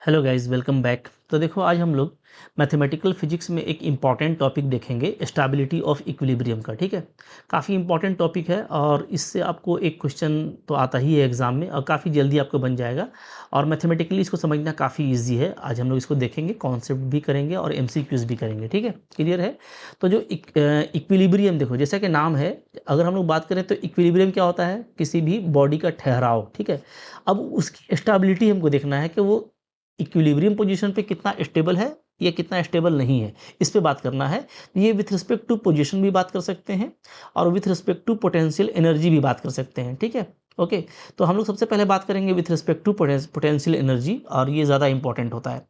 Hello guys, welcome back. तो देखो, आज हम लोग मैथमेटिकल फिजिक्स में एक इम्पॉर्टेंट टॉपिक देखेंगे, स्टेबिलिटी ऑफ इक्विलिब्रियम का। ठीक है, काफ़ी इम्पॉर्टेंट टॉपिक है और इससे आपको एक क्वेश्चन तो आता ही है एग्जाम में और काफ़ी जल्दी आपको बन जाएगा। और मैथमेटिकली इसको समझना काफ़ी इजी है। आज हम लोग इसको देखेंगे, कॉन्सेप्ट भी करेंगे और एमसीक्यूज भी करेंगे। ठीक है, क्लियर है। तो जो इक्विलिब्रियम, देखो जैसा कि नाम है, अगर हम लोग बात करें तो इक्विलिब्रियम क्या होता है? किसी भी बॉडी का ठहराव। ठीक है, अब उसकी स्टेबिलिटी हमको देखना है कि वो इक्विलिब्रियम पोजीशन पे कितना स्टेबल है या कितना स्टेबल नहीं है, इस पे बात करना है। ये विथ रिस्पेक्ट टू पोजीशन भी बात कर सकते हैं और with respect to potential energy भी बात कर सकते हैं। ठीक है, ओके। तो हम लोग सबसे पहले बात करेंगे with respect to potential energy, और ये ज़्यादा इंपॉर्टेंट होता है।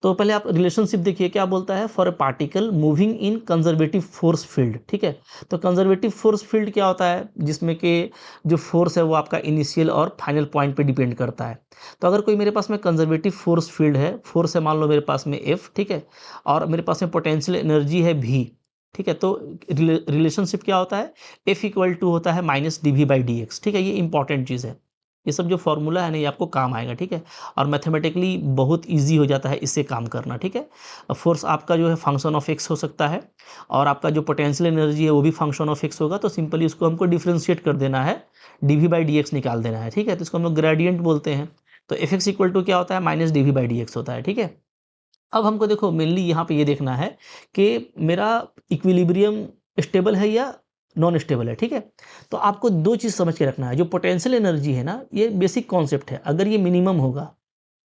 तो पहले आप रिलेशनशिप देखिए, क्या बोलता है? For a particle moving in conservative force field. ठीक है, तो कंजर्वेटिव फोर्स फील्ड क्या होता है? जिसमें कि जो फोर्स है वो आपका इनिशियल और फाइनल पॉइंट पे डिपेंड करता है। तो अगर कोई मेरे पास में कंजर्वेटिव फोर्स फील्ड है, फोर्स है मान लो मेरे पास में एफ, ठीक है, और मेरे पास में पोटेंशियल एनर्जी है भी, ठीक है, तो रिलेशनशिप क्या होता है? एफ इक्वल टू होता है minus D V by D X. ठीक है, ये इंपॉर्टेंट चीज़ है। ये सब जो फॉर्मूला है ना, ये आपको काम आएगा। ठीक है, और मैथमेटिकली बहुत इजी हो जाता है इससे काम करना। ठीक है, फोर्स आपका जो है फंक्शन ऑफ एक्स हो सकता है और आपका जो पोटेंशियल एनर्जी है वो भी फंक्शन ऑफ एक्स होगा। तो सिंपली उसको हमको डिफ्रेंशिएट कर देना है, D V by D X निकाल देना है। ठीक है, तो इसको हम लोग ग्रेडियंट बोलते हैं। तो एफ एक्स इक्वल टू क्या होता है? Minus D V by D X होता है। ठीक है, अब हमको देखो मेनली यहाँ पे ये देखना है कि मेरा इक्विलिब्रियम स्टेबल है या नॉन स्टेबल है। ठीक है, तो आपको दो चीज़ समझ के रखना है। जो पोटेंशियल एनर्जी है ना, ये बेसिक कॉन्सेप्ट है। अगर ये मिनिमम होगा,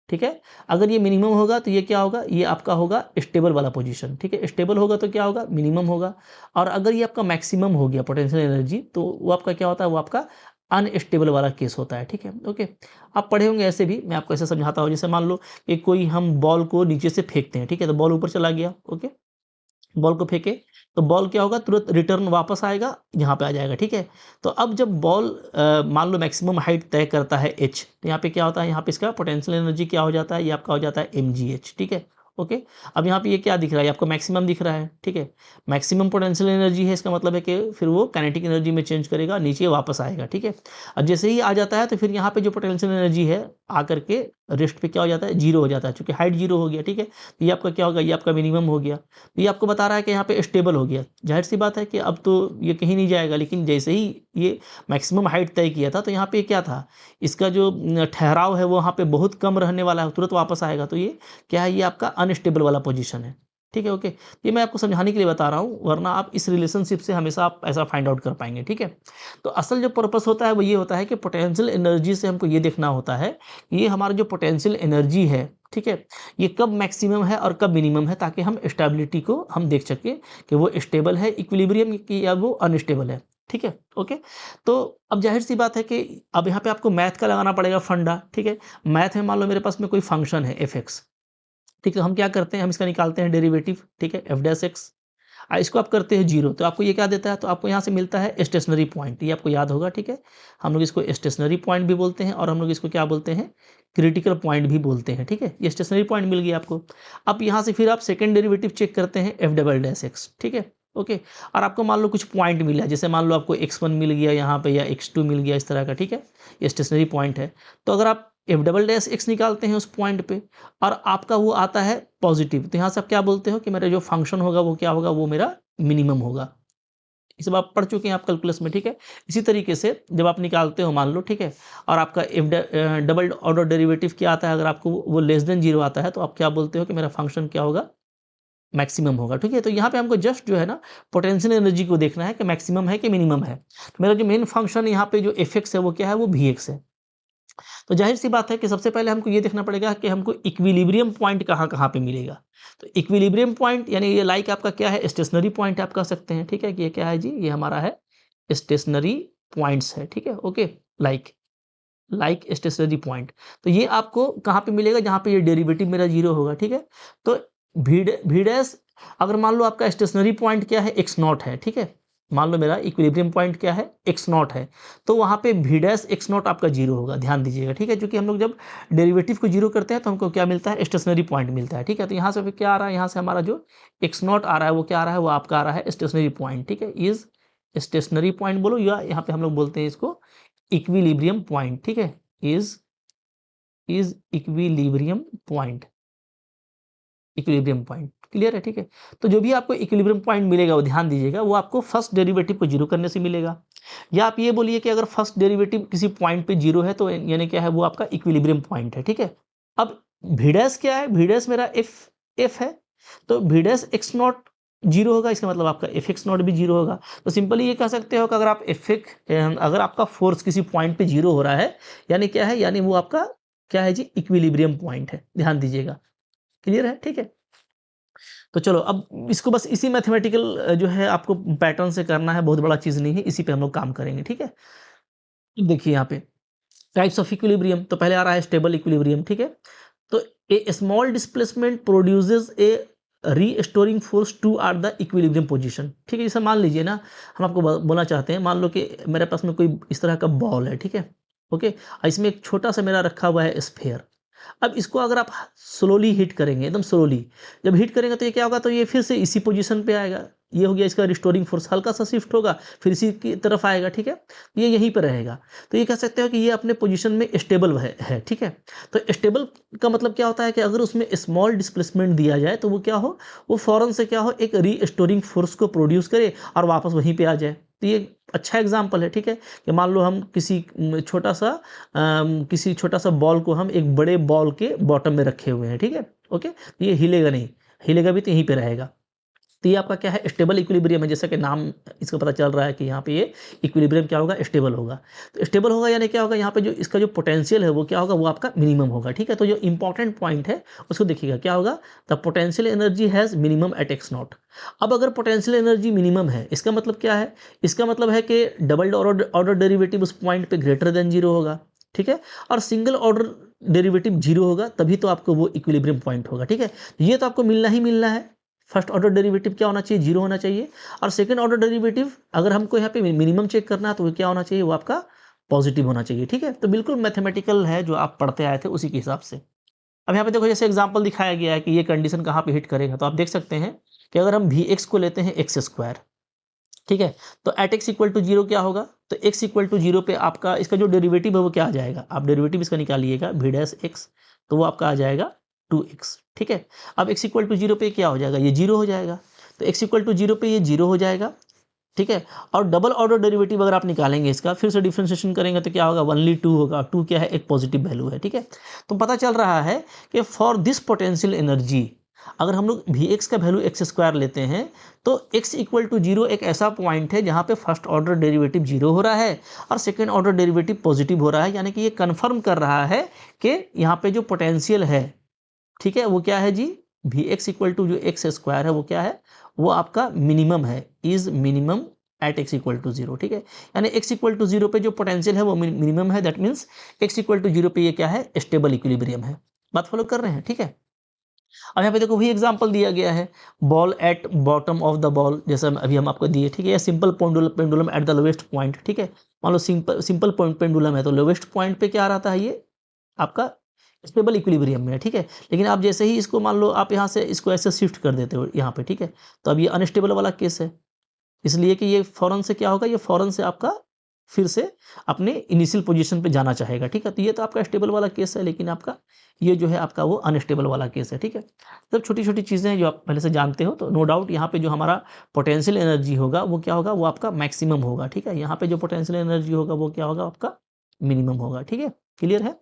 ठीक है, अगर ये मिनिमम होगा तो ये क्या होगा? ये आपका होगा स्टेबल वाला पोजीशन। ठीक है, स्टेबल होगा तो क्या होगा? मिनिमम होगा। और अगर ये आपका मैक्सिमम हो गया पोटेंशियल एनर्जी, तो वो आपका क्या होता है? वो आपका अनस्टेबल वाला केस होता है। ठीक है, ओके। आप पढ़े होंगे ऐसे भी, मैं आपको ऐसे समझाता हूँ। जैसे मान लो कि कोई हम बॉल को नीचे से फेंकते हैं, ठीक है, तो बॉल ऊपर चला गया, ओके, बॉल को फेंके तो बॉल क्या होगा? तुरंत रिटर्न वापस आएगा, यहाँ पे आ जाएगा। ठीक है, तो अब जब बॉल मान लो मैक्सिमम हाइट तय करता है एच, तो यहाँ पे क्या होता है? यहाँ पे इसका पोटेंशियल एनर्जी क्या हो जाता है? ये आपका हो जाता है एम जी एच। ठीक है, ओके। अब यहाँ पे ये क्या दिख रहा है? आपको मैक्सिमम दिख रहा है। ठीक है, मैक्सिमम पोटेंशियल एनर्जी है, इसका मतलब है कि फिर वो काइनेटिक एनर्जी में चेंज करेगा, नीचे वापस आएगा। ठीक है, अब जैसे ही आ जाता है तो फिर यहाँ पे जो पोटेंशियल एनर्जी है आकर के रेस्ट पे क्या हो जाता है? जीरो हो जाता है, चूंकि हाइट जीरो हो गया। ठीक है, तो ये आपका क्या होगा? ये आपका मिनिमम हो गया। ये आपको बता रहा है कि यहाँ पे स्टेबल हो गया। जाहिर सी बात है कि अब तो ये कहीं नहीं जाएगा, लेकिन जैसे ही ये मैक्सिमम हाइट तय किया था तो यहाँ पे क्या था? इसका जो ठहराव है वो वहाँ पे बहुत कम रहने वाला है, तुरंत वापस आएगा। तो ये क्या है? ये आपका अनस्टेबल वाला पोजीशन है। ठीक है, ओके। ये मैं आपको समझाने के लिए बता रहा हूँ, वरना आप इस रिलेशनशिप से हमेशा आप ऐसा फाइंड आउट कर पाएंगे। ठीक है, तो असल जो पर्पस होता है वो ये होता है कि पोटेंशियल एनर्जी से हमको ये देखना होता है ये हमारा जो पोटेंशियल एनर्जी है, ठीक है, ये कब मैक्सिमम है और कब मिनिमम है, ताकि हम स्टेबिलिटी को हम देख सकें कि वो स्टेबल है इक्विलिब्रियम की या वो अनस्टेबल है। ठीक है, ओके। तो अब जाहिर सी बात है कि अब यहाँ पे आपको मैथ का लगाना पड़ेगा फंडा। ठीक है, मैथ में मान लो मेरे पास में कोई फंक्शन है एफ एक्स, ठीक है, हम क्या करते हैं? हम इसका निकालते हैं डेरिवेटिव। ठीक है, एफ डैश एक्स, इसको आप करते हैं जीरो, तो आपको ये क्या देता है? तो आपको यहाँ से मिलता है स्टेशनरी पॉइंट, ये आपको याद होगा। ठीक है, हम लोग इसको स्टेशनरी पॉइंट भी बोलते हैं और हम लोग इसको क्या बोलते हैं? क्रिटिकल पॉइंट भी बोलते हैं। ठीक है, ये स्टेशनरी पॉइंट मिल गया आपको। अब यहाँ से फिर आप सेकंड डेरिवेटिव चेक करते हैं एफ डबल डैश एक्स। ठीक है, ओके। और आपको मान लो कुछ पॉइंट मिला, जैसे मान लो आपको x1 मिल गया यहाँ पे या x2 मिल गया, इस तरह का। ठीक है, ये स्टेशनरी पॉइंट है। तो अगर आप एफ डबल डैश एक्स निकालते हैं उस पॉइंट पे और आपका वो आता है पॉजिटिव, तो यहाँ से आप क्या बोलते हो कि मेरा जो फंक्शन होगा वो क्या होगा? वो मेरा मिनिमम होगा। ये सब आप पढ़ चुके हैं आप कैलकुलस में। ठीक है, इसी तरीके से जब आप निकालते हो मान लो, ठीक है, और आपका डबल ऑर्डर डेरिवेटिव क्या आता है? अगर आपको वो लेस देन जीरो आता है तो आप क्या बोलते हो कि मेरा फंक्शन क्या होगा? मैक्सिमम होगा। ठीक है, तो यहाँ पे हमको जस्ट जो है ना पोटेंशियल एनर्जी को देखना है कि मैक्सिमम है कि मिनिमम है। तो मेरा जो मेन फंक्शन यहाँ पे जो एफ एक्स है वो क्या है? वो वी एक्स है। तो जाहिर सी बात है कि सबसे पहले हमको ये देखना पड़ेगा कि हमको इक्विलिब्रियम पॉइंट कहाँ कहाँ पे मिलेगा। तो इक्विलिब्रियम पॉइंट यानी ये लाइक आपका क्या है? स्टेशनरी पॉइंट आप कह सकते हैं। ठीक है, कि ये क्या है जी? ये हमारा है स्टेशनरी पॉइंट्स है। ठीक है, okay. Like like stationary point, तो ये आपको कहाँ पे मिलेगा? जहाँ पे ये डेरिवेटिव मेरा जीरो होगा। ठीक है, तो भी डैश, अगर मान लो आपका स्टेशनरी पॉइंट क्या है? एक्स नॉट है। ठीक है, मान लो मेरा इक्विलिब्रियम पॉइंट क्या है? एक्स नॉट है। तो वहाँ पे भी डैश एक्स नॉट आपका जीरो होगा, ध्यान दीजिएगा। ठीक है, क्योंकि हम लोग जब डेरिवेटिव को जीरो करते हैं तो हमको क्या मिलता है? स्टेशनरी पॉइंट मिलता है। ठीक है, तो यहाँ से फिर क्या आ रहा है? यहाँ से हमारा जो एक्स नॉट आ रहा है वो क्या आ रहा है? वो आपका आ रहा है स्टेशनरी पॉइंट। ठीक है, इज स्टेशनरी पॉइंट बोलो, या यहाँ पे हम लोग बोलते हैं इसको इक्विलिब्रियम पॉइंट। ठीक है, is is equilibrium point. Equilibrium point clear है, ठीक है। तो जो भी आपको इक्विलिब्रियम पॉइंट मिलेगा वो ध्यान दीजिएगा, वो आपको फर्स्ट डेरिवेटिव को जीरो करने से मिलेगा। या आप ये बोलिए कि अगर फर्स्ट डेरिवेटिव किसी पॉइंट पे जीरो है तो यानी क्या है, वो आपका इक्विलिब्रियम पॉइंट है, ठीक है। अब v डैश क्या है, v डैश मेरा एफ है, तो v dash x not zero होगा, इसका मतलब आपका एफ एक्स नॉट भी जीरो होगा। तो सिंपली ये कह सकते हो कि अगर आप अगर आपका फोर्स किसी पॉइंट पे जीरो हो रहा है, यानी क्या है, यानी वो आपका क्या है जी, इक्विलिब्रियम पॉइंट है, ध्यान दीजिएगा। क्लियर है, ठीक है। तो चलो अब इसको बस इसी मैथमेटिकल जो है आपको पैटर्न से करना है, बहुत बड़ा चीज़ नहीं है, इसी पे हम लोग काम करेंगे, ठीक है। अब देखिए यहाँ पे टाइप्स ऑफ इक्विलिब्रियम, तो पहले आ रहा है स्टेबल इक्विलिब्रियम, ठीक है। तो a small displacement produces a restoring force to are the equilibrium position, ठीक है। जैसे मान लीजिए ना, हम आपको बोलना चाहते हैं, मान लो कि मेरे पास में कोई इस तरह का बॉल है, ठीक है, ओके। इसमें एक छोटा सा मेरा रखा हुआ है स्फेयर। अब इसको अगर आप स्लोली हिट करेंगे, एकदम स्लोली जब हिट करेंगे तो ये क्या होगा, तो ये फिर से इसी पोजीशन पे आएगा। ये हो गया इसका रिस्टोरिंग फोर्स, हल्का सा शिफ्ट होगा फिर इसी की तरफ आएगा, ठीक है। ये यहीं पर रहेगा। तो ये कह सकते हो कि ये अपने पोजीशन में स्टेबल है, ठीक है। तो स्टेबल का मतलब क्या होता है कि अगर उसमें स्मॉल डिस्प्लेसमेंट दिया जाए तो वो क्या हो, वो फौरन से क्या हो, एक रीस्टोरिंग फोर्स को प्रोड्यूस करे और वापस वहीं पे आ जाए। तो ये अच्छा एग्जाम्पल है, ठीक है। कि मान लो हम किसी छोटा सा बॉल को हम एक बड़े बॉल के बॉटम में रखे हुए हैं, ठीक है, ओके। तो ये हिलेगा नहीं, हिलेगा भी तो यहीं पे रहेगा। तो ये आपका क्या है, स्टेबल इक्विलिब्रियम है। जैसा कि नाम इसका पता चल रहा है कि यहाँ पे ये इक्विलिब्रियम क्या होगा, स्टेबल होगा। तो स्टेबल होगा यानी क्या होगा, यहाँ पे जो इसका जो पोटेंशियल है वो क्या होगा, वो आपका मिनिमम होगा, ठीक है। तो जो इंपॉर्टेंट पॉइंट है उसको देखिएगा, क्या होगा, the potential energy has minimum at X not. अब अगर पोटेंशियल एनर्जी मिनिमम है, इसका मतलब क्या है, इसका मतलब है कि डबल ऑर्डर डेरिवेटिव उस पॉइंट पे ग्रेटर देन जीरो होगा, ठीक है। और सिंगल ऑर्डर डेरिवेटिव जीरो होगा, तभी तो आपको वो इक्विलिब्रियम पॉइंट होगा, ठीक है। ये तो आपको मिलना ही मिलना है। फर्स्ट ऑर्डर डेरिवेटिव क्या होना चाहिए, जीरो होना चाहिए। और सेकंड ऑर्डर डेरिवेटिव अगर हमको यहाँ पे मिनिमम चेक करना है तो वो क्या होना चाहिए, वो आपका पॉजिटिव होना चाहिए, ठीक है। तो बिल्कुल मैथमेटिकल है, जो आप पढ़ते आए थे उसी के हिसाब से। अब यहाँ पे देखो, जैसे एग्जांपल दिखाया गया है कि ये कंडीशन कहाँ पे हिट करेगा, तो आप देख सकते हैं कि अगर हम भी एक्स को लेते हैं एक्स स्क्वायर, ठीक है, तो at X equal to zero क्या होगा, तो एक्स इक्वल टू जीरो पे आपका इसका जो डेरिवेटिव है वो क्या आ जाएगा, आप डेरिवेटिव इसका निकालिएगा वी डैश एक्स, तो वो आपका आ जाएगा 2x, ठीक है। अब x इक्वल टू जीरो पे क्या हो जाएगा, ये जीरो हो जाएगा। तो x इक्वल टू जीरो पे ये जीरो हो जाएगा, ठीक है। और डबल ऑर्डर डेरिवेटिव अगर आप निकालेंगे इसका, फिर से डिफ्रेंशिएशन करेंगे तो क्या होगा, ओनली 2 होगा। 2 क्या है, एक पॉजिटिव वैल्यू है, ठीक है। तो पता चल रहा है कि फॉर दिस पोटेंशियल एनर्जी, अगर हम लोग भी एक्स का वैल्यू एक्स स्क्वायर लेते हैं, तो x इक्वल टू जीरो एक ऐसा पॉइंट है जहाँ पे फर्स्ट ऑर्डर डेरिवेटिव जीरो हो रहा है और सेकेंड ऑर्डर डेरिवेटिव पॉजिटिव हो रहा है। यानी कि ये कन्फर्म कर रहा है कि यहाँ पे जो पोटेंशियल है, ठीक है, वो क्या है जी, भी एक्स इक्वल टू जो एक्स स्क्वायर है वो क्या है, वो आपका मिनिमम है, is minimum at X equal to zero, ठीक है। यानी एक्स इक्वल टू जीरो पे जो पोटेंशियल है वो मिनिमम है, that means X equal to zero पे ये क्या है, स्टेबल इक्विलिब्रियम है। बात फॉलो कर रहे हैं, ठीक है। अब यहाँ पे देखो, वही एग्जांपल दिया गया है, ball at bottom of the ball, जैसा अभी हम आपको दिए, ठीक है। Simple pendulum at the lowest point, ठीक है। मान लो सिंपल पेंडुलम है, तो लोवेस्ट पॉइंट पे क्या रहता है, ये आपका स्टेबल इक्विलिब्रियम में है, ठीक है। लेकिन आप जैसे ही इसको मान लो आप यहाँ से इसको ऐसे शिफ्ट कर देते हो यहाँ पे, ठीक है, तो अब ये अनस्टेबल वाला केस है, इसलिए कि ये फौरन से क्या होगा, ये फौरन से आपका फिर से अपने इनिशियल पोजीशन पे जाना चाहेगा, ठीक है। तो ये तो आपका स्टेबल वाला केस है, लेकिन आपका ये जो है आपका वो अनस्टेबल वाला केस है, ठीक है। सब छोटी छोटी चीज़ें हैं जो आप पहले से जानते हो। तो नो डाउट यहाँ पे जो हमारा पोटेंशियल एनर्जी होगा वो क्या होगा, वो आपका मैक्सिमम होगा, ठीक है। यहाँ पे जो पोटेंशियल एनर्जी होगा वो क्या होगा, आपका मिनिमम होगा, ठीक है। क्लियर है।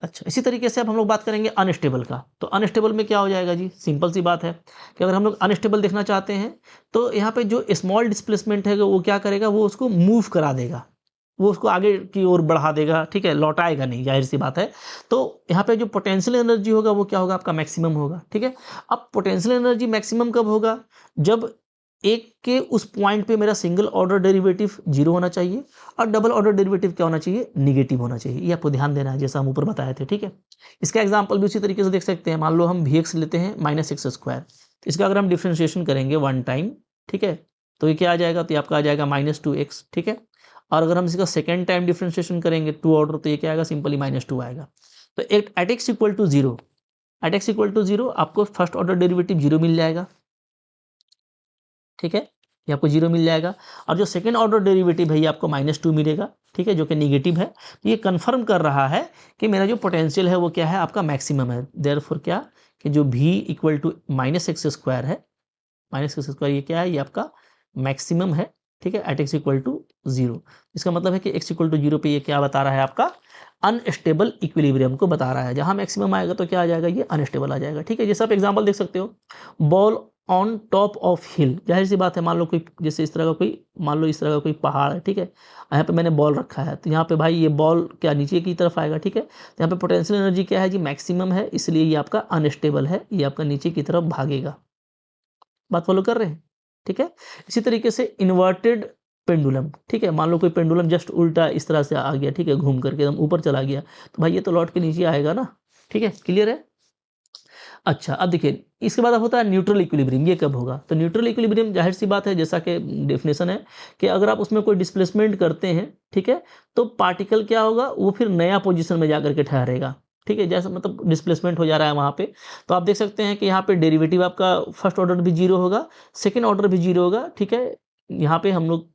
अच्छा, इसी तरीके से अब हम लोग बात करेंगे अनस्टेबल का। तो अनस्टेबल में क्या हो जाएगा जी, सिंपल सी बात है कि अगर हम लोग अनस्टेबल देखना चाहते हैं तो यहाँ पे जो स्मॉल डिस्प्लेसमेंट है वो क्या करेगा, वो उसको मूव करा देगा, वो उसको आगे की ओर बढ़ा देगा, ठीक है, लौटाएगा नहीं, जाहिर सी बात है। तो यहाँ पे जो पोटेंशियल एनर्जी होगा वो क्या होगा, आपका मैक्सिमम होगा, ठीक है। अब पोटेंशियल एनर्जी मैक्सिमम कब होगा, जब एक के उस पॉइंट पे मेरा सिंगल ऑर्डर डेरिवेटिव जीरो होना चाहिए और डबल ऑर्डर डेरिवेटिव क्या होना चाहिए, निगेटिव होना चाहिए। ये आपको ध्यान देना है, जैसा हम ऊपर बताए थे, ठीक है। इसका एग्जांपल भी उसी तरीके से देख सकते हैं। मान लो हम भी लेते हैं माइनस एक्स स्क्वायर, तो इसका अगर हम डिफ्रेंशिएशन करेंगे वन टाइम, ठीक है, तो ये क्या आ जाएगा, तो ये आपका आ जाएगा -2x, ठीक है। और अगर हम इसका सेकेंड टाइम डिफ्रेंशिएशन करेंगे टू ऑर्डर, तो ये क्या आएगा, सिंपली -2 आएगा। तो at X equal to zero, at X equal to zero आपको फर्स्ट ऑर्डर डेरिवेटिव जीरो मिल जाएगा, ठीक है। ये आपको 0 मिल जाएगा। और जो सेकंड ऑर्डर डेरिवेटिव है ये आपको -2 मिलेगा, ठीक है, जो कि नेगेटिव है। तो ये कन्फर्म कर रहा है कि मेरा जो पोटेंशियल है वो क्या है, आपका मैक्सिमम है। देयरफॉर क्या कि जो v इक्वल टू -x² है, -x² ये क्या है, ये आपका मैक्सिमम है, ठीक है, एट x इक्वल टू 0। इसका मतलब है कि x इक्वल टू 0 पे ये क्या बता रहा है, आपका अनस्टेबल इक्विलिब्रियम को बता रहा है। जहां मैक्सिमम आएगा तो क्या आ जाएगा, ये अनस्टेबल आ जाएगा, ठीक है। जैसे आप एग्जांपल देख सकते हो, बॉल ऑन टॉप ऑफ हिल, जाहिर सी बात है, मान लो कोई जैसे इस तरह का कोई, मान लो इस तरह का कोई पहाड़ है, ठीक है, यहाँ पे मैंने बॉल रखा है, तो यहाँ पे भाई ये बॉल क्या नीचे की तरफ आएगा, ठीक है। तो यहाँ पे पोटेंशियल एनर्जी क्या है जी, मैक्सिमम है, इसलिए ये आपका अनस्टेबल है, ये आपका नीचे की तरफ भागेगा। बात फॉलो कर रहे हैं, ठीक है। इसी तरीके से इन्वर्टेड पेंडुलम, ठीक है, मान लो कोई पेंडुलम जस्ट उल्टा इस तरह से आ गया, ठीक है, घूम करके एकदम ऊपर चला गया, तो भाई ये तो लौट के नीचे आएगा ना, ठीक है, क्लियर है। अच्छा, अब देखिए इसके बाद अब होता है न्यूट्रल इक्विलिब्रियम। ये कब होगा, तो न्यूट्रल इक्विलिब्रियम जाहिर सी बात है, जैसा कि डेफिनेशन है कि अगर आप उसमें कोई डिस्प्लेसमेंट करते हैं, ठीक है, तो पार्टिकल क्या होगा, वो फिर नया पोजीशन में जाकर के ठहरेगा, ठीक है, जैसा मतलब डिस्प्लेसमेंट हो जा रहा है वहाँ पे। तो आप देख सकते हैं कि यहाँ पे डेरिवेटिव आपका फर्स्ट ऑर्डर भी 0 होगा, सेकेंड ऑर्डर भी 0 होगा, ठीक है। यहाँ पे हम लोग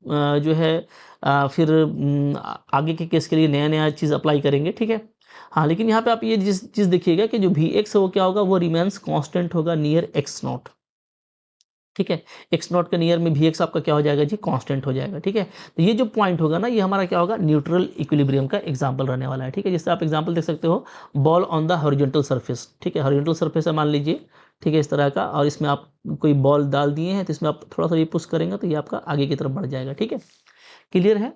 जो है फिर आगे के केस के लिए नया नया चीज़ अप्लाई करेंगे, ठीक है। हाँ, लेकिन यहाँ पे आप ये जिस चीज़ देखिएगा कि जो वी एक्स है वो क्या होगा, वो रिमेंस कांस्टेंट होगा नियर एक्स नॉट, ठीक है। एक्स नॉट के नियर में वी एक्स आपका क्या हो जाएगा जी, कांस्टेंट हो जाएगा, ठीक है। तो ये जो पॉइंट होगा ना, ये हमारा क्या होगा, न्यूट्रल इक्विलिब्रियम का एग्जांपल रहने वाला है, ठीक है। जैसे आप एग्जांपल देख सकते हो, ball on the horizontal surface, ठीक है, हॉरिजॉन्टल सरफेस है मान लीजिए, ठीक है, इस तरह का, और इसमें आप कोई बॉल डाल दिए हैं, तो इसमें आप थोड़ा सा ये पुश करेंगे तो ये आपका आगे की तरफ बढ़ जाएगा, ठीक है, क्लियर है।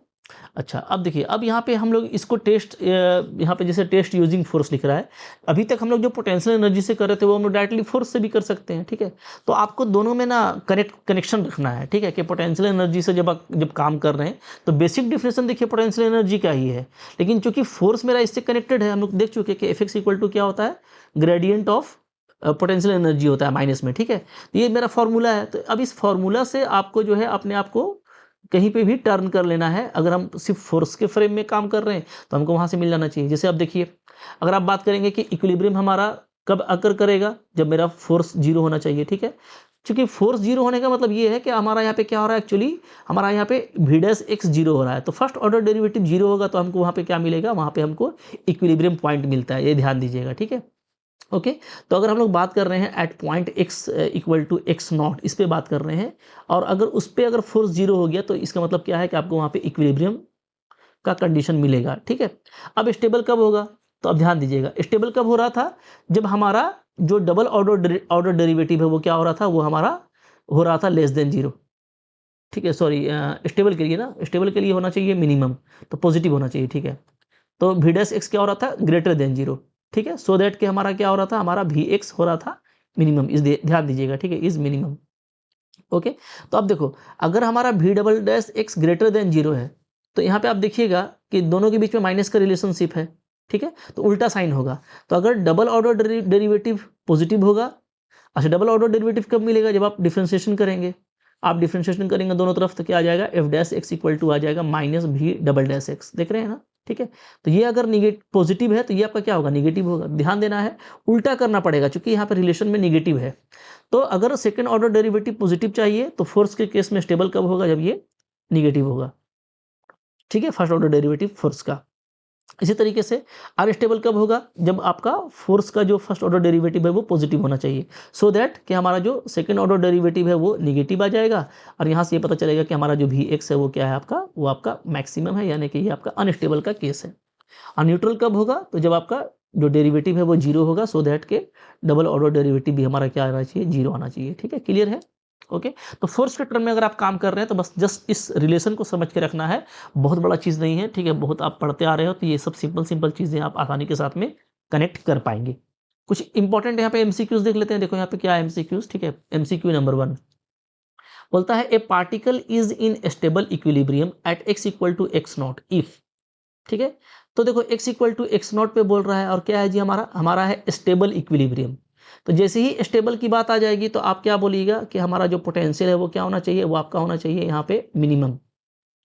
अच्छा, अब देखिए, अब यहाँ पे हम लोग इसको टेस्ट, यहाँ पे जैसे टेस्ट यूजिंग फोर्स लिख रहा है, अभी तक हम लोग जो पोटेंशियल एनर्जी से कर रहे थे वो हम लोग डायरेक्टली फोर्स से भी कर सकते हैं, ठीक है। तो आपको दोनों में ना कनेक्शन रखना है, ठीक है, कि पोटेंशियल एनर्जी से जब काम कर रहे हैं तो बेसिक डिफिनेशन देखिए पोटेंशियल एनर्जी का ही है, लेकिन चूंकि फोर्स मेरा इससे कनेक्टेड है, हम लोग देख चुके कि एफ एक्स इक्वल टू क्या होता है, ग्रेडियंट ऑफ पोटेंशियल एनर्जी होता है माइनस में, ठीक है। तो ये मेरा फॉर्मूला है, तो अब इस फॉर्मूला से आपको जो है अपने आप को कहीं पे भी टर्न कर लेना है। अगर हम सिर्फ फोर्स के फ्रेम में काम कर रहे हैं तो हमको वहां से मिल जाना चाहिए। जैसे आप देखिए, अगर आप बात करेंगे कि इक्विलिब्रियम हमारा कब अकर करेगा, जब मेरा फोर्स 0 होना चाहिए, ठीक है। क्योंकि फोर्स 0 होने का मतलब ये है कि हमारा यहाँ पे क्या हो रहा है, एक्चुअली हमारा यहाँ पे v डैश x 0 हो रहा है, तो फर्स्ट ऑर्डर डेरिवेटिव 0 होगा, तो हमको वहाँ पे क्या मिलेगा, वहाँ पे हमको इक्विलिब्रियम पॉइंट मिलता है, ये ध्यान दीजिएगा, ठीक है। ओके, तो अगर हम लोग बात कर रहे हैं at point X equal to X not, इस पे बात कर रहे हैं, और अगर उस पे अगर फोर्स 0 हो गया तो इसका मतलब क्या है कि आपको वहाँ पे इक्विलिब्रियम का कंडीशन मिलेगा, ठीक है। अब स्टेबल कब होगा, तो अब ध्यान दीजिएगा, स्टेबल कब हो रहा था, जब हमारा जो डबल ऑर्डर डेरिवेटिव है वो क्या हो रहा था, वो हमारा हो रहा था लेस देन 0, ठीक है। सॉरी, स्टेबल के लिए ना, स्टेबल के लिए होना चाहिए मिनिमम, तो पॉजिटिव होना चाहिए, ठीक है। तो वी डैश एक्स क्या हो रहा था, ग्रेटर देन 0, ठीक है, सो दैट कि हमारा क्या हो रहा था, हमारा वी एक्स हो रहा था मिनिमम, इस ध्यान दीजिएगा, ठीक है, इज मिनिमम। ओके, तो अब देखो, अगर हमारा V double dash X greater than 0 है, तो यहाँ पे आप देखिएगा कि दोनों के बीच में माइनस का रिलेशनशिप है, ठीक है, तो उल्टा साइन होगा। तो अगर डबल ऑर्डर डेरिवेटिव पॉजिटिव होगा, अच्छा, डबल ऑर्डर डेरिवेटिव कब मिलेगा, जब आप डिफ्रेंशिएशन करेंगे, आप डिफ्रेंशिएशन करेंगे दोनों तरफ, तो क्या आ जाएगा, F dash X equal to आ जाएगा minus V double dash X, देख रहे हैं ना, ठीक है। तो ये अगर निगेटिव पॉजिटिव है तो ये आपका क्या होगा, निगेटिव होगा। ध्यान देना है, उल्टा करना पड़ेगा, क्योंकि यहाँ पे रिलेशन में निगेटिव है। तो अगर सेकंड ऑर्डर डेरिवेटिव पॉजिटिव चाहिए तो फोर्स के केस में स्टेबल कब होगा, जब ये निगेटिव होगा, ठीक है, फर्स्ट ऑर्डर डेरिवेटिव फोर्स का। इसी तरीके से अनस्टेबल कब होगा, जब आपका फोर्स का जो फर्स्ट ऑर्डर डेरिवेटिव है वो पॉजिटिव होना चाहिए, सो दैट कि हमारा जो सेकंड ऑर्डर डेरिवेटिव है वो निगेटिव आ जाएगा, और यहाँ से ये पता चलेगा कि हमारा जो वी एक्स है वो क्या है, आपका वो आपका मैक्सिमम है, यानी कि ये आपका अनस्टेबल का केस है। और न्यूट्रल कब होगा, तो जब आपका जो डेरिवेटिव है वो 0 होगा, सो दैट के डबल ऑर्डर डेरिवेटिव भी हमारा क्या आना चाहिए, 0 आना चाहिए, ठीक है, क्लियर है। ओके, तो फोर्स के टर्म में अगर आप काम कर रहे हैं तो बस जस्ट इस रिलेशन को समझ के रखना है, बहुत बड़ा चीज़ नहीं है, ठीक है, बहुत आप पढ़ते आ रहे हो तो ये सब सिंपल सिंपल चीज़ें आप आसानी के साथ में कनेक्ट कर पाएंगे। कुछ इंपॉर्टेंट यहाँ पे एमसीक्यूज देख लेते हैं, देखो यहाँ पे क्या है एमसीक्यूज, ठीक है। एमसीक्यू नंबर 1 बोलता है a particle is in stable equilibrium at X equal to X not if, ठीक है। तो देखो x equal to X not पे बोल रहा है, और क्या है जी, हमारा हमारा है स्टेबल इक्विलिब्रियम। तो जैसे ही स्टेबल की बात आ जाएगी तो आप क्या बोलिएगा कि हमारा जो पोटेंशियल है वो क्या होना चाहिए, वो आपका होना चाहिए यहाँ पे मिनिमम,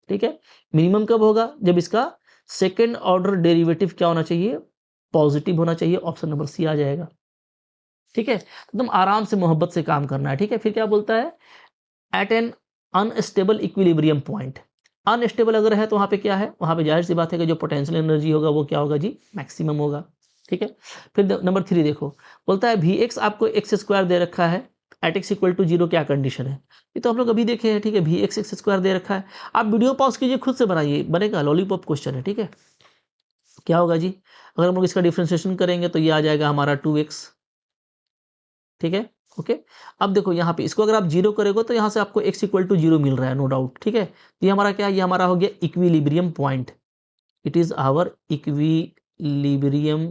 ठीक है। मिनिमम कब होगा, जब इसका सेकेंड ऑर्डर डेरिवेटिव क्या होना चाहिए, पॉजिटिव होना चाहिए, ऑप्शन नंबर सी आ जाएगा, ठीक है। एकदम आराम से मोहब्बत से काम करना है, ठीक है। फिर क्या बोलता है, at an unstable equilibrium point. Unstable अगर है तो वहाँ पे क्या है, वहाँ पे जाहिर सी बात है कि जो पोटेंशियल एनर्जी होगा वो क्या होगा जी, मैक्सिमम होगा। ठीक है, फिर नंबर 3 देखो, बोलता है वी एक्स आपको एक्स स्क्वायर दे रखा है एट एक्स इक्वल टू 0, क्या कंडीशन है, ये तो हम लोग अभी देखे हैं। ठीक है, वी एक्स एक्स स्क्वायर दे रखा है, आप वीडियो पॉज कीजिए, खुद से बनाइए, बनेगा, लॉलीपॉप क्वेश्चन है। ठीक है, क्या होगा जी, अगर हम लोग इसका डिफ्रेंशिएशन करेंगे तो ये आ जाएगा हमारा 2x। ठीक है, ओके। अब देखो यहाँ पे इसको अगर आप जीरो करोगे तो यहाँ से आपको x इक्वल टू 0 मिल रहा है, नो डाउट। ठीक है, तो ये हमारा क्या है, ये हमारा हो गया equilibrium point, it is our equilibrium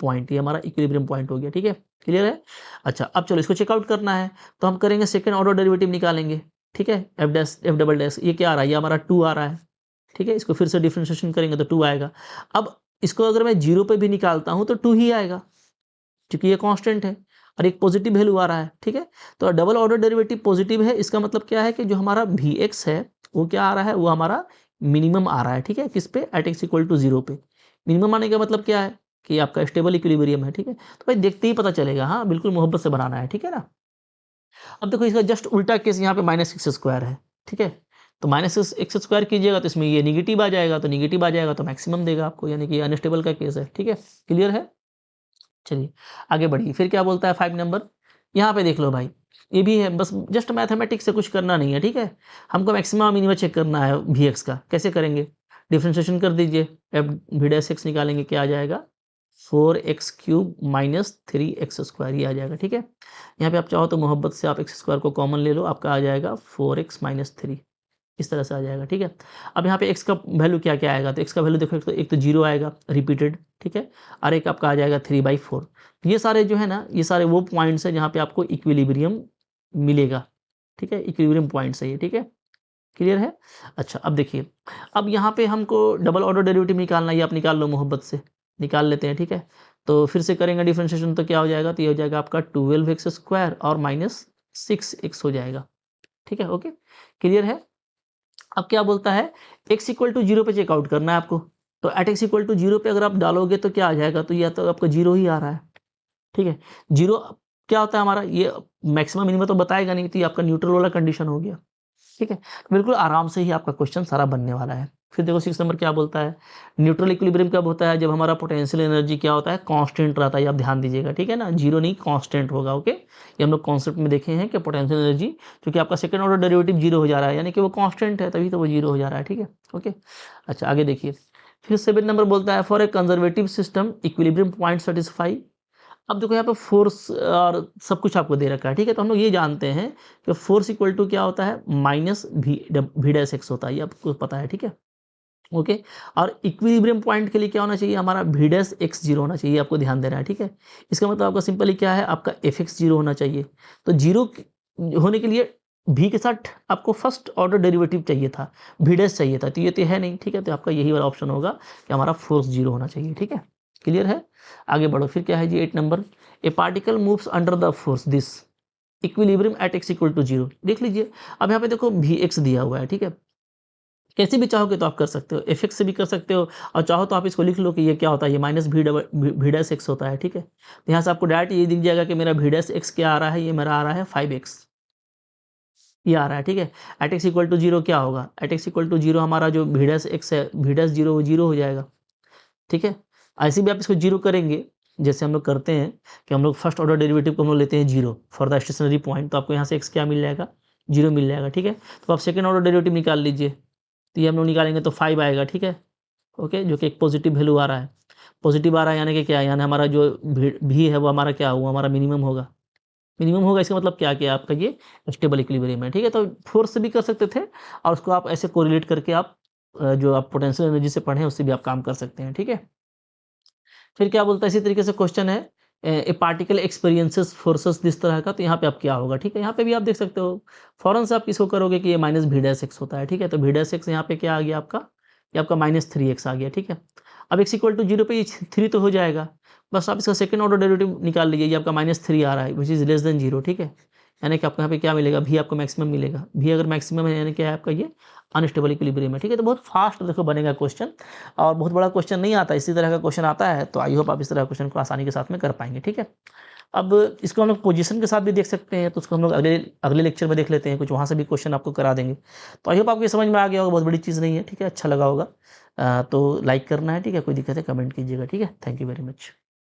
point, ये हमारा इक्विलिब्रियम पॉइंट हो गया। ठीक है, क्लियर है। अच्छा, अब चलो इसको चेकआउट करना है, तो हम करेंगे सेकेंड ऑर्डर डेरिवेटिव निकालेंगे। ठीक है, F dash F double dash, ये क्या आ रहा है, ये हमारा 2 आ रहा है। ठीक है, इसको फिर से डिफ्रेंशिएशन करेंगे तो 2 आएगा। अब इसको अगर मैं 0 पे भी निकालता हूँ तो 2 ही आएगा, क्योंकि ये कांस्टेंट है और एक पॉजिटिव वैल्यू आ रहा है। ठीक है, तो डबल ऑर्डर डेरिवेटिव पॉजिटिव है, इसका मतलब क्या है कि जो हमारा वी एक्स है वो क्या आ रहा है, वो हमारा मिनिमम आ रहा है। ठीक है, किस पे, एट एक्स इक्वल टू 0 पे। मिनिमम आने का मतलब क्या है कि आपका स्टेबल इक्विलिब्रियम है। ठीक है, तो भाई देखते ही पता चलेगा, हाँ बिल्कुल मोहब्बत से बनाना है। ठीक है ना। अब देखो इसका जस्ट उल्टा केस यहाँ पे -x² है। ठीक है, तो -x² कीजिएगा तो इसमें ये निगेटिव आ जाएगा, तो निगेटिव आ जाएगा तो मैक्सिमम देगा आपको, यानी कि अनस्टेबल का केस है। ठीक है, क्लियर है। चलिए आगे बढ़िए, फिर क्या बोलता है 5 नंबर, यहाँ पे देख लो भाई, ये भी है, बस जस्ट मैथमेटिक्स से कुछ करना नहीं है। ठीक है, हमको मैक्सिमम मिनिमम चेक करना है वी एक्स का, कैसे करेंगे, डिफ्रेंशिएशन कर दीजिए, एफ वी डैश एक्स निकालेंगे, क्या आ जाएगा 4x³ माइनस 3x², ये आ जाएगा। ठीक है, यहाँ पे आप चाहो तो मोहब्बत से आप x² को कॉमन ले लो, आपका आ जाएगा 4x माइनस 3, इस तरह से आ जाएगा। ठीक है, अब यहाँ पे x का वैल्यू क्या क्या आएगा, तो x का वैल्यू देखो, एक तो 0 आएगा रिपीटेड। ठीक है, और एक आपका आ जाएगा 3/4। तो ये सारे जो है ना, ये सारे वो पॉइंट्स हैं जहाँ पे आपको इक्विलिब्रियम मिलेगा। ठीक है, इक्विलिब्रियम पॉइंट्स है ये। ठीक है, क्लियर है। अच्छा, अब देखिए, अब यहाँ पे हमको डबल ऑर्डर डेरिवेटिव निकालना है, ये आप निकाल लो मोहब्बत से, निकाल लेते हैं। ठीक है, तो फिर से करेंगे डिफरेंशिएशन, तो क्या हो जाएगा, तो ये हो जाएगा आपका 12x² और -6x हो जाएगा। ठीक है, ओके, क्लियर है। अब क्या बोलता है, x इक्वल टू 0 पे चेकआउट करना है आपको, तो एट x इक्वल टू 0 पे अगर आप डालोगे तो क्या आ जाएगा, तो यह तो आपका 0 ही आ रहा है। ठीक है, 0 क्या होता है हमारा, ये मैक्सिमम मिनिमम तो बताएगा नहीं, तो ये आपका न्यूट्रल वाला कंडीशन हो गया। ठीक है, तो बिल्कुल आराम से ही आपका क्वेश्चन सारा बनने वाला है। फिर देखो 6 नंबर क्या बोलता है, न्यूट्रल इक्विलिब्रियम कब होता है, जब हमारा पोटेंशियल एनर्जी क्या होता है, कांस्टेंट रहता है, ये आप ध्यान दीजिएगा। ठीक है ना, 0 नहीं, कांस्टेंट होगा। ओके, ये हम लोग कॉन्सेप्ट में देखे हैं कि पोटेंशियल एनर्जी, क्योंकि आपका सेकंड ऑर्डर डेरिवेटिव 0 हो जा रहा है, यानी कि वो कांस्टेंट है, तभी तो वो 0 हो जा रहा है। ठीक है, ओके। अच्छा, आगे देखिए, फिर 7 नंबर बोलता है for a conservative system equilibrium point satisfy. अब देखो यहाँ पे फोर्स और सब कुछ आपको दे रखा है। ठीक है, तो हम लोग ये जानते हैं कि फोर्स इक्वल टू क्या होता है, -v⁻x होता है, ये आपको पता है। ठीक है, ओके। और इक्विलिब्रियम पॉइंट के लिए क्या होना चाहिए, हमारा v'(x0) होना चाहिए, आपको ध्यान देना है। ठीक है, इसका मतलब आपका सिंपली क्या है, आपका fx0 होना चाहिए। तो 0 होने के लिए v के साथ आपको फर्स्ट ऑर्डर डेरिवेटिव चाहिए था, v' चाहिए था, तो ये तो है नहीं। ठीक है, तो आपका यही वाला ऑप्शन होगा कि हमारा फोर्स 0 होना चाहिए। ठीक है, क्लियर है। आगे बढ़ो, फिर क्या है जी 8 number, a particle moves under the force this equilibrium at x equal to 0। देख लीजिए, अब यहाँ पे देखो vx दिया हुआ है। ठीक है, कैसे भी चाहोगे तो आप कर सकते हो, fx से भी कर सकते हो, और चाहो तो आप इसको लिख लो कि ये क्या होता है, ये -v'(x) होता है। ठीक है, तो यहाँ से आपको डायरेक्ट ये दिख जाएगा कि मेरा v'(x) क्या आ रहा है, ये मेरा आ रहा है 5x, ये आ रहा है। ठीक है, एट x इक्वल टू 0 क्या होगा, एट x इक्वल टू 0 हमारा जो v'(x) है, v'0 वो 0 हो जाएगा। ठीक है, ऐसे भी आप इसको 0 करेंगे, जैसे हम लोग करते हैं कि हम लोग फर्स्ट ऑर्डर डेरिवेटिव को हम लोग लेते हैं 0 फॉर द स्टेशनरी पॉइंट, तो आपको यहाँ से x क्या मिल जाएगा, 0 मिल जाएगा। ठीक है, तो आप सेकंड ऑर्डर डेरिवेटिव निकाल लीजिए, तो ये हम लोग निकालेंगे तो 5 आएगा। ठीक है, ओके, जो कि एक पॉजिटिव वैल्यू आ रहा है, पॉजिटिव आ रहा है, यानी कि क्या है, यानी हमारा जो भी है वो हमारा क्या हुआ, हमारा मिनिमम होगा। मिनिमम होगा, इसका मतलब क्या कि आपका ये स्टेबल इक्विलिब्रियम है। ठीक है, तो फोर्स से भी कर सकते थे, और उसको आप ऐसे कोरिलेट करके आप जो आप पोटेंशियल एनर्जी से पढ़े उससे भी आप काम कर सकते हैं। ठीक है, फिर क्या बोलता है, इसी तरीके से क्वेश्चन है, a particle experiences forces this तरह का, तो यहाँ पे आप क्या होगा। ठीक है, यहाँ पे भी आप देख सकते हो, फौरन से आप किसको करोगे कि ये -v'(x) होता है। ठीक है, तो v'(x) यहाँ पे क्या आ गया आपका, ये आपका -3x आ गया। ठीक है, अब x इक्वल टू 0 पे ये 3 तो हो जाएगा, बस आप इसका सेकंड ऑर्डर डेरिवेटिव निकाल लीजिए, ये आपका -3 आ रहा है, विच इज़ लेस देन 0। ठीक है, यानी कि आपको यहाँ पे क्या मिलेगा, v आपको मैक्सिमम मिलेगा, v अगर मैक्सिमम है यानी क्या है आपका ये अनस्टेबल इक्विलिब्रियम है। ठीक है, तो बहुत फास्ट देखो बनेगा क्वेश्चन, और बहुत बड़ा क्वेश्चन नहीं आता, इसी तरह का क्वेश्चन आता है, तो आई होप आप इस तरह क्वेश्चन को आसानी के साथ में कर पाएंगे। ठीक है, अब इसको हम लोग पोजीशन के साथ भी देख सकते हैं, तो उसको हम लोग अगले अगले लेक्चर में देख लेते हैं, कुछ वहाँ से भी क्वेश्चन आपको करा देंगे। तो आई होप आपको ये समझ में आ गया होगा, बहुत बड़ी चीज़ नहीं है, ठीक है, अच्छा लगा होगा। तो लाइक करना है, ठीक है, कोई दिक्कत है कमेंट कीजिएगा, ठीक है, थैंक यू वेरी मच।